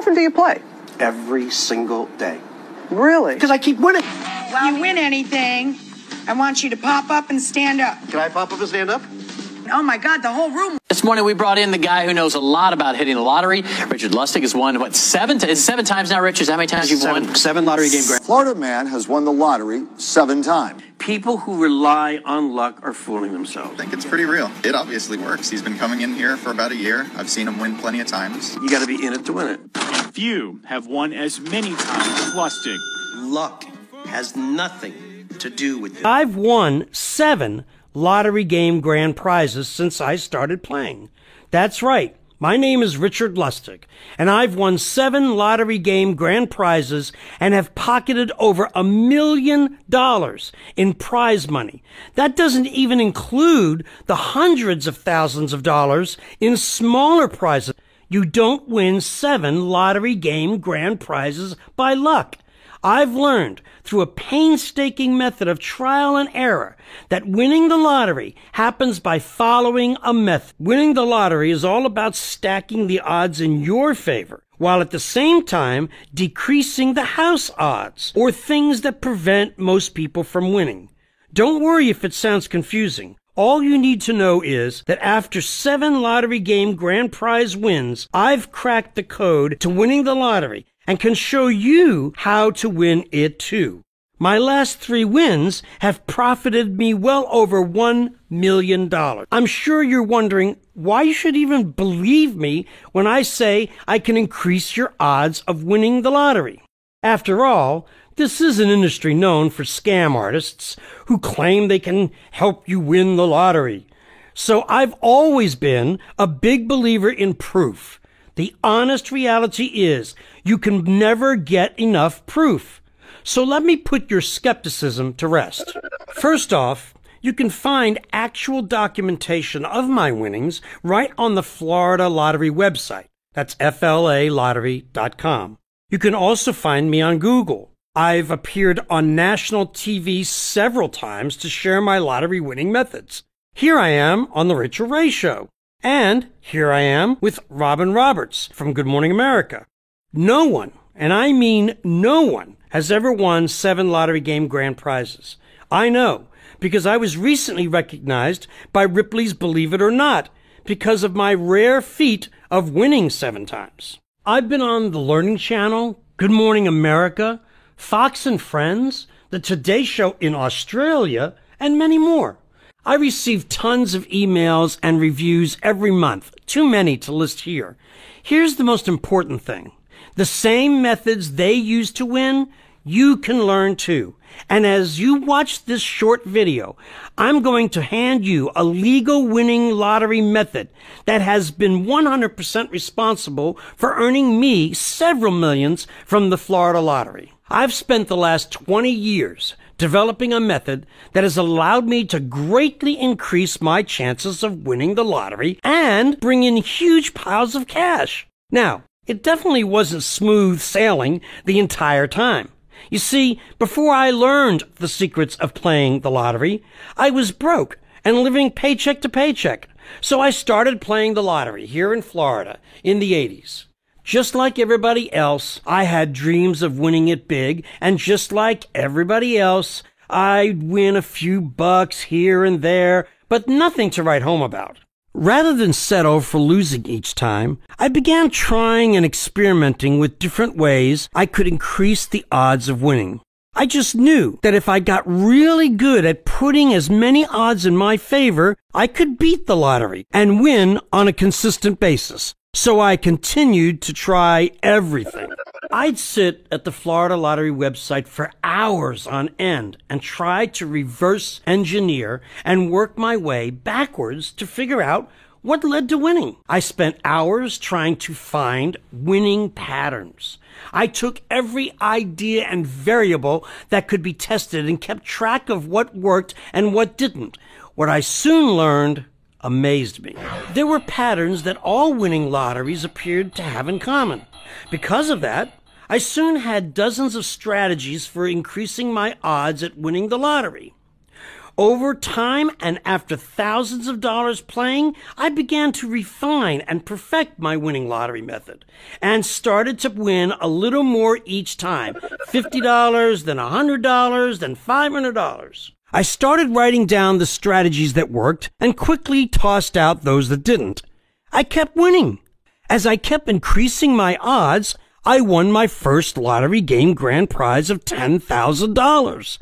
often do you play? Every single day. Really? Because I keep winning. Well, you win anything, I want you to pop up and stand up. Can I pop up and stand up? Oh, my God, the whole room. This morning, we brought in the guy who knows a lot about hitting the lottery. Richard Lustig has won, what, seven times now, Richard? Is that how many times you've won? Seven lottery game grand. Florida man has won the lottery 7 times. People who rely on luck are fooling themselves. I think it's pretty real. It obviously works. He's been coming in here for about a year. I've seen him win plenty of times. You got to be in it to win it. And few have won as many times as Lustig. Luck has nothing to do with it. I've won 7 lottery game grand prizes since I started playing. That's right. My name is Richard Lustig, and I've won 7 lottery game grand prizes and have pocketed over $1 million in prize money. That doesn't even include the hundreds of thousands of dollars in smaller prizes. You don't win 7 lottery game grand prizes by luck. I've learned through a painstaking method of trial and error that winning the lottery happens by following a method. Winning the lottery is all about stacking the odds in your favor, while at the same time decreasing the house odds, or things that prevent most people from winning. Don't worry if it sounds confusing. All you need to know is that after 7 lottery game grand prize wins, I've cracked the code to winning the lottery and can show you how to win it too. My last 3 wins have profited me well over $1 million. I'm sure you're wondering why you should even believe me when I say I can increase your odds of winning the lottery. After all, this is an industry known for scam artists who claim they can help you win the lottery. So I've always been a big believer in proof. The honest reality is you can never get enough proof. So let me put your skepticism to rest. First off, you can find actual documentation of my winnings right on the Florida Lottery website. That's FLAlottery.com. You can also find me on Google. I've appeared on national TV several times to share my lottery winning methods. Here I am on The Rachel Ray Show. And here I am with Robin Roberts from Good Morning America. No one, and I mean no one, has ever won 7 lottery game grand prizes. I know, because I was recently recognized by Ripley's Believe It or Not because of my rare feat of winning 7 times. I've been on the Learning Channel, Good Morning America, Fox and Friends, the Today Show in Australia, and many more. I receive tons of emails and reviews every month, too many to list here. Here's the most important thing. The same methods they use to win, you can learn too. And as you watch this short video, I'm going to hand you a legal winning lottery method that has been 100% responsible for earning me several millions from the Florida Lottery. I've spent the last 20 years developing a method that has allowed me to greatly increase my chances of winning the lottery and bring in huge piles of cash. Now, it definitely wasn't smooth sailing the entire time. You see, before I learned the secrets of playing the lottery, I was broke and living paycheck to paycheck. So I started playing the lottery here in Florida in the 80s. Just like everybody else, I had dreams of winning it big, and just like everybody else, I'd win a few bucks here and there, but nothing to write home about. Rather than settle for losing each time, I began trying and experimenting with different ways I could increase the odds of winning. I just knew that if I got really good at putting as many odds in my favor, I could beat the lottery and win on a consistent basis. So I continued to try everything. I'd sit at the Florida Lottery website for hours on end and try to reverse engineer and work my way backwards to figure out what led to winning. I spent hours trying to find winning patterns. I took every idea and variable that could be tested and kept track of what worked and what didn't. What I soon learned amazed me. There were patterns that all winning lotteries appeared to have in common. Because of that, I soon had dozens of strategies for increasing my odds at winning the lottery. Over time and after thousands of dollars playing, I began to refine and perfect my winning lottery method and started to win a little more each time. $50, then $100, then $500. I started writing down the strategies that worked and quickly tossed out those that didn't. I kept winning. As I kept increasing my odds, I won my first lottery game grand prize of $10,000.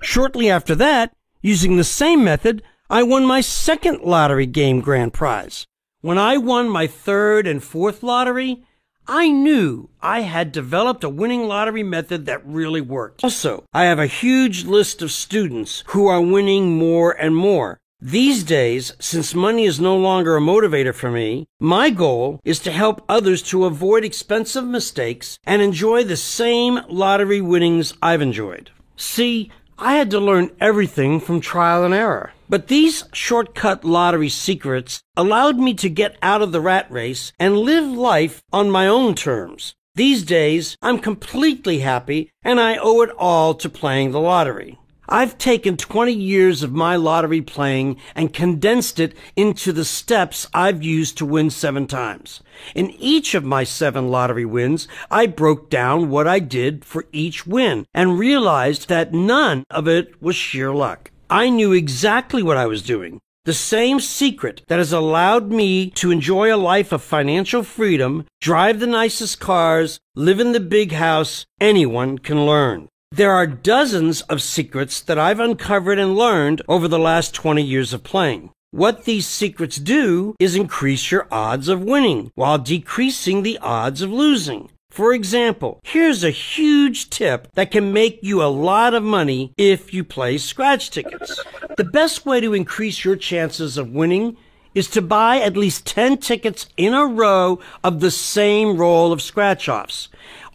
Shortly after that, using the same method, I won my second lottery game grand prize. When I won my third and fourth lottery, I knew I had developed a winning lottery method that really worked. Also, I have a huge list of students who are winning more and more. These days, since money is no longer a motivator for me, my goal is to help others to avoid expensive mistakes and enjoy the same lottery winnings I've enjoyed. See, I had to learn everything from trial and error. But these shortcut lottery secrets allowed me to get out of the rat race and live life on my own terms. These days, I'm completely happy, and I owe it all to playing the lottery. I've taken 20 years of my lottery playing and condensed it into the steps I've used to win 7 times. In each of my 7 lottery wins, I broke down what I did for each win and realized that none of it was sheer luck. I knew exactly what I was doing. The same secret that has allowed me to enjoy a life of financial freedom, drive the nicest cars, live in the big house, anyone can learn. There are dozens of secrets that I've uncovered and learned over the last 20 years of playing. What these secrets do is increase your odds of winning while decreasing the odds of losing. For example, here's a huge tip that can make you a lot of money if you play scratch tickets. The best way to increase your chances of winning is to buy at least 10 tickets in a row of the same roll of scratch-offs.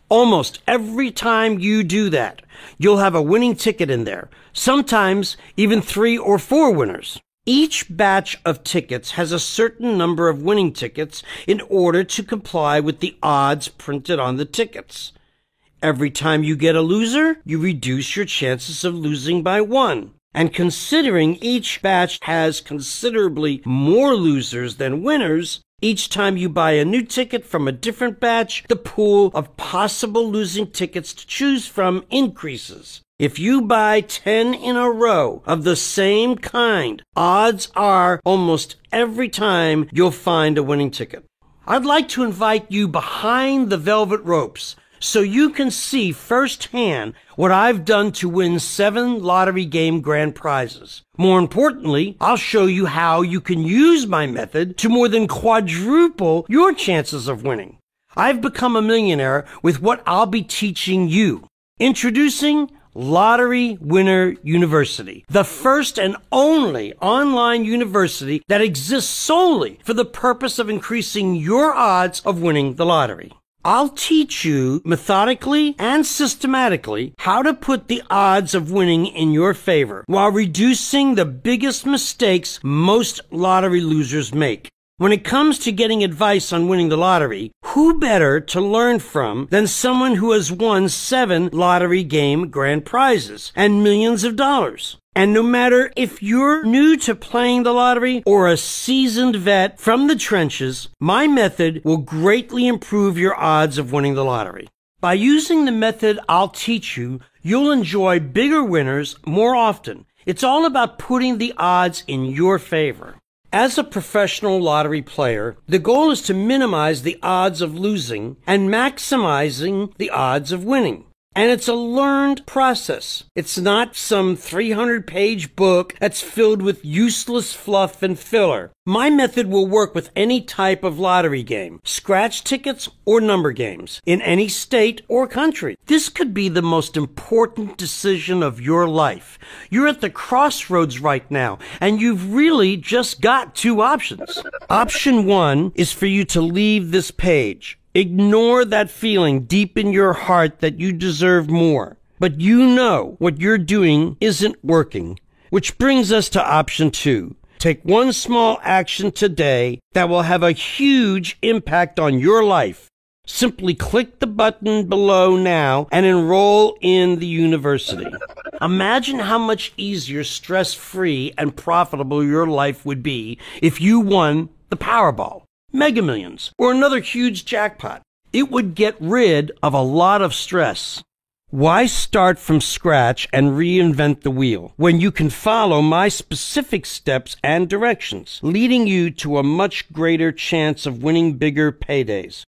Almost every time you do that, you'll have a winning ticket in there, sometimes even 3 or 4 winners. Each batch of tickets has a certain number of winning tickets in order to comply with the odds printed on the tickets. Every time you get a loser, you reduce your chances of losing by 1. And considering each batch has considerably more losers than winners, each time you buy a new ticket from a different batch, the pool of possible losing tickets to choose from increases. If you buy 10 in a row of the same kind, odds are almost every time you'll find a winning ticket. I'd like to invite you behind the velvet ropes so you can see firsthand what I've done to win 7 lottery game grand prizes. More importantly, I'll show you how you can use my method to more than quadruple your chances of winning. I've become a millionaire with what I'll be teaching you. Introducing Lottery Winner University, the first and only online university that exists solely for the purpose of increasing your odds of winning the lottery. I'll teach you methodically and systematically how to put the odds of winning in your favor while reducing the biggest mistakes most lottery losers make. When it comes to getting advice on winning the lottery, who better to learn from than someone who has won 7 lottery game grand prizes and millions of dollars? And no matter if you're new to playing the lottery or a seasoned vet from the trenches, my method will greatly improve your odds of winning the lottery. By using the method I'll teach you, you'll enjoy bigger winners more often. It's all about putting the odds in your favor. As a professional lottery player, the goal is to minimize the odds of losing and maximizing the odds of winning. And it's a learned process. It's not some 300-page book that's filled with useless fluff and filler. My method will work with any type of lottery game, scratch tickets or number games, in any state or country. This could be the most important decision of your life. You're at the crossroads right now, and you've really just got 2 options. Option 1 is for you to leave this page. Ignore that feeling deep in your heart that you deserve more. But you know what you're doing isn't working. Which brings us to option 2. Take one small action today that will have a huge impact on your life. Simply click the button below now and enroll in the university. Imagine how much easier, stress-free, and profitable your life would be if you won the Powerball, Mega Millions, or another huge jackpot. It would get rid of a lot of stress. Why start from scratch and reinvent the wheel when you can follow my specific steps and directions, leading you to a much greater chance of winning bigger paydays?